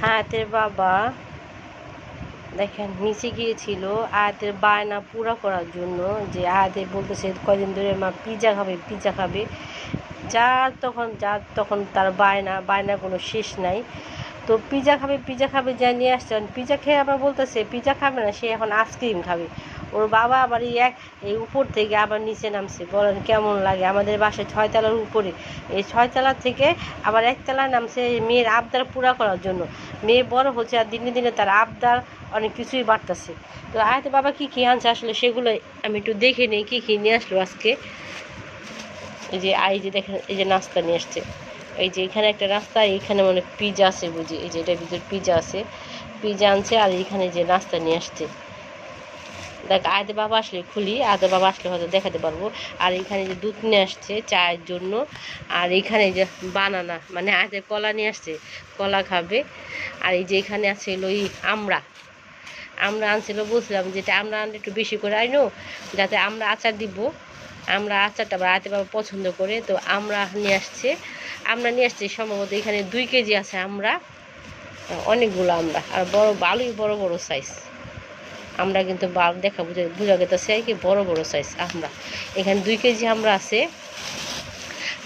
হায়াতের বাবা দেখেন নিচে গিয়েছিল আয়াতের বায়না পুরা করার জন্য, যে আয়াতে বলতেছে কয়দিন ধরে মা পিৎজা খাবে পিৎজা খাবে। যার তখন তার বায়না কোনো শেষ নাই। তো পিৎজা খাবে যা নিয়ে আসছেন, পিৎজা খেয়ে আবার বলতেছে পিৎজা খাবে না, সে এখন আইসক্রিম খাবে। ওর বাবা আবার এই উপর থেকে আবার নিচে নামছে। বলেন কেমন লাগে? আমাদের বাসায় 6 তলার উপরে, এই 6 তলা থেকে আবার 1 তলায় নামছে মেয়ের আবদার পুরা করার জন্য। মেয়ে বড় হচ্ছে আর দিনে দিনে তার আবদার অনেক কিছুই বাড়তেছে। তো আয়তে বাবা কী কী আনছে আসলে সেগুলো আমি একটু দেখে নিই কী কী নিয়ে আসলো আজকে। এই যে দেখেন, এই যে নাস্তা নিয়ে আসছে। এই যে এখানে একটা নাস্তা, এইখানে মনে পিৎজা আছে বুঝি, এই যে এটার ভিতরে পিৎজা আছে, পিৎজা আনছে। আর এইখানে যে নাস্তা নিয়ে আসছে, দেখ আয়তে বাবা আসলে খুলি, আয়তে বাবা আসলে হয়তো দেখাতে পারবো। আর এখানে যে দুধ নিয়ে আসছে চায়ের জন্য। আর এখানে যে বানানা মানে আয়তে কলা নিয়ে আসছে, কলা খাবে। আর এই যে এখানে আছে হলো আমরা আনছিল, বলছিলাম যেটা আমরা আনলে একটু বেশি করে আইনো, যাতে আমরা আচার দিব। আমরা আচারটা আয়তে বাবা পছন্দ করে, তো আমরা নিয়ে আসছে সম্ভবত এখানে 2 কেজি আছে আমরা, অনেকগুলো আমরা। আর ভালোই বড় বড় সাইজ আমরা, কিন্তু দেখা বোঝা গেতেছে কি বড় বড় সাইজ আমরা। এখানে 2 কেজি আমরা আছে।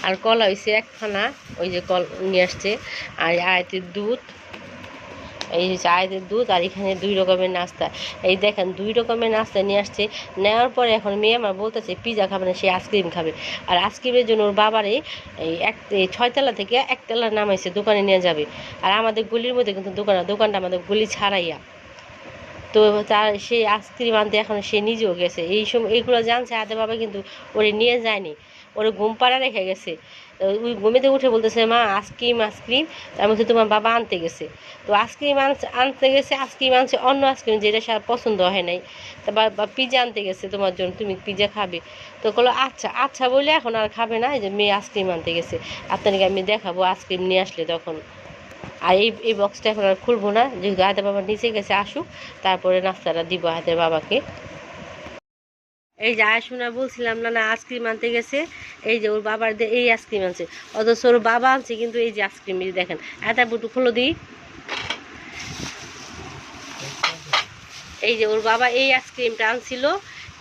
আর কলা হয়েছে 1 খানা, ওই যে কল নিয়ে আসছে। আর আয়াতের দুধ, এই হচ্ছে আয়াতের দুধ। আর এখানে 2 রকমের নাস্তা, এই দেখেন 2 রকমের নাস্তা নিয়ে আসছে। নেওয়ার পরে এখন মেয়ে আমার বলতেছে পিৎজা খাবে না, সে আইসক্রিম খাবে। আর আইসক্রিমের জন্য ওর বাবারে এই 6 তলা থেকে 1 তলা নামাইছে, দোকানে নিয়ে যাবে। আর আমাদের গলির মধ্যে কিন্তু দোকানটা আমাদের গলি ছাড়াইয়া। তো সে আইসক্রিম আনতে এখন সে নিজেও গেছে। এই সময় এইগুলো জানছে আদে বাবা, কিন্তু ওরে নিয়ে যায়নি, ওরে ঘুম পাড়া রেখে গেছে। ওই ঘুমেতে উঠে বলতেছে মা আইসক্রিম। তার মধ্যে তোমার বাবা আনতে গেছে। তো আনতে গেছে, আইসক্রিম আনছে অন্য আইসক্রিম, যেটা সে পছন্দ হয় নাই। তা বা পিৎজা আনতে গেছে তোমার জন্য, তুমি পিৎজা খাবে। তো বললো আচ্ছা আচ্ছা বলে এখন আর খাবে না। এই যে মেয়ে আইসক্রিম আনতে গেছে, আপনাকে আমি দেখাবো আইসক্রিম নিয়ে আসলে তখন। আর এই বক্সটা এখন আর খুলবো না, যেহেতু হায়দের বাবা নিচে গেছে, আসুক তারপরে নাস্তাটা দিব হায়দের বাবাকে। এই যে আয়সুনা বলছিলাম না না আইসক্রিম আনতে গেছে, এই যে ওর বাবার এই আইসক্রিম আনছে, অথচ ওর বাবা আনছে কিন্তু এই যে আইসক্রিম দেখেন। এটা বুটু খুলো দিই। এই যে ওর বাবা এই আইসক্রিমটা আনছিল,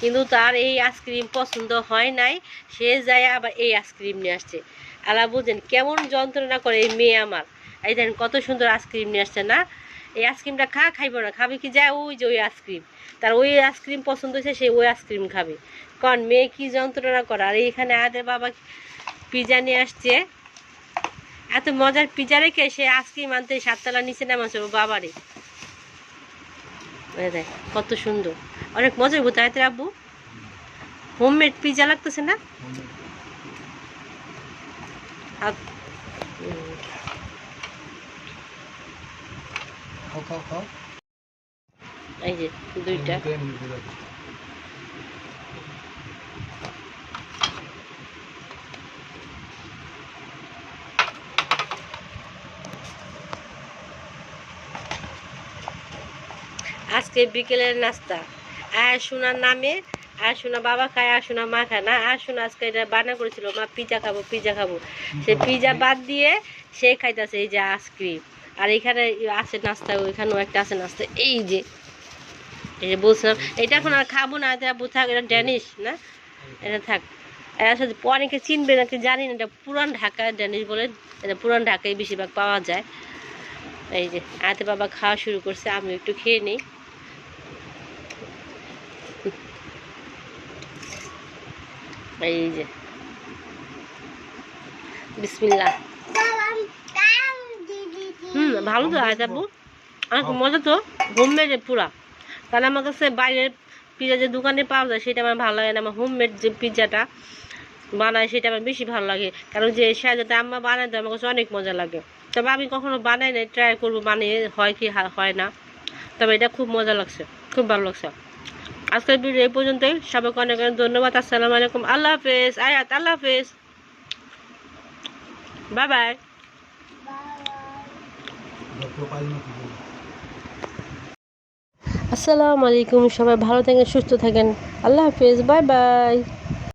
কিন্তু তার এই আইসক্রিম পছন্দ হয় নাই, সে যায় আবার এই আইসক্রিম নিয়ে আসছে। আলা বুঝেন কেমন যন্ত্রণা করে এই মেয়ে আমার। এই দেখেন কত সুন্দর আইসক্রিম নিয়ে আসছে না। এই আইসক্রিমটা খাইব না, খাবে কি যায় ওই যে ওই আইসক্রিম, তার ওই আইসক্রিম পছন্দ হয়েছে, সে ওই আইসক্রিম খাবে। কারণ মেয়ে কি যন্ত্রণা করে। আর এইখানে আদের বাবা পিৎজা নিয়ে আসছে, এত মজার পিৎজা রেখে সে আইসক্রিম আনতে 7 তলা নিচে নামাচ্ছে ওর বাবারে। দেখ কত সুন্দর, অনেক মজার বোধ হয় আব্বু। হোমমেড পিৎজা লাগতেছে না? এই যে 2টা। আজকে বিকেলের নাস্তা আয়াসোনার নামে, আয়াসোনা বাবা খায়, আয়াসোনা মা খায় না। আয়াসোনা আজকে এটা বানা করেছিল মা পিৎজা খাবো, সে পিৎজা বাদ দিয়ে সে খাইতেছে এই যে আইসক্রিম। আর এখানে আছে নাস্তা, ওইখানেও একটা আছে নাস্তা। এই যে বলছিলাম এটা এখন আর খাবো না, এটা থাক, এটা ড্যানিশ না, এটা থাক। এটা আসলে অনেকে চিনবে নাকি জানি না, এটা পুরান ঢাকা ড্যানিশ বলে, এটা পুরান ঢাকায় বেশিরভাগ পাওয়া যায়। এই যে আয়াতে বাবা খাওয়া শুরু করছে, আমি একটু খেয়ে নিই। এই যে বিসমিল্লাহ। ভালো তো আয়াত আব্বু, অনেক মজা তো, হোমমেড পুরা। কারণ আমার কাছে বাইরের পিৎজা যে দোকানে পাওয়া যায় সেটা আমার ভালো লাগে না, আমার হোমমেড যে পিৎজাটা বানায় সেটা আমার বেশি ভালো লাগে। কারণ যে সাজাতে আম্মা বানায় দেয় আমার কাছে অনেক মজা লাগে। তবে আমি কখনো বানাই নাই, ট্রাই করবো বানিয়ে হয় কি হয় না। তবে এটা খুব মজা লাগছে, খুব ভালো লাগছে। আজকের ভিডিও এই পর্যন্তই, সবাইকে অনেক অনেক ধন্যবাদ। আসসালামু আলাইকুম, আল্লাহ হাফেজ। আয়াত আল্লাহ হাফেজ, বাই বাই। আসসালামু আলাইকুম, সবাই ভালো থাকেন, সুস্থ থাকেন, আল্লাহ হাফেজ, বাই বাই।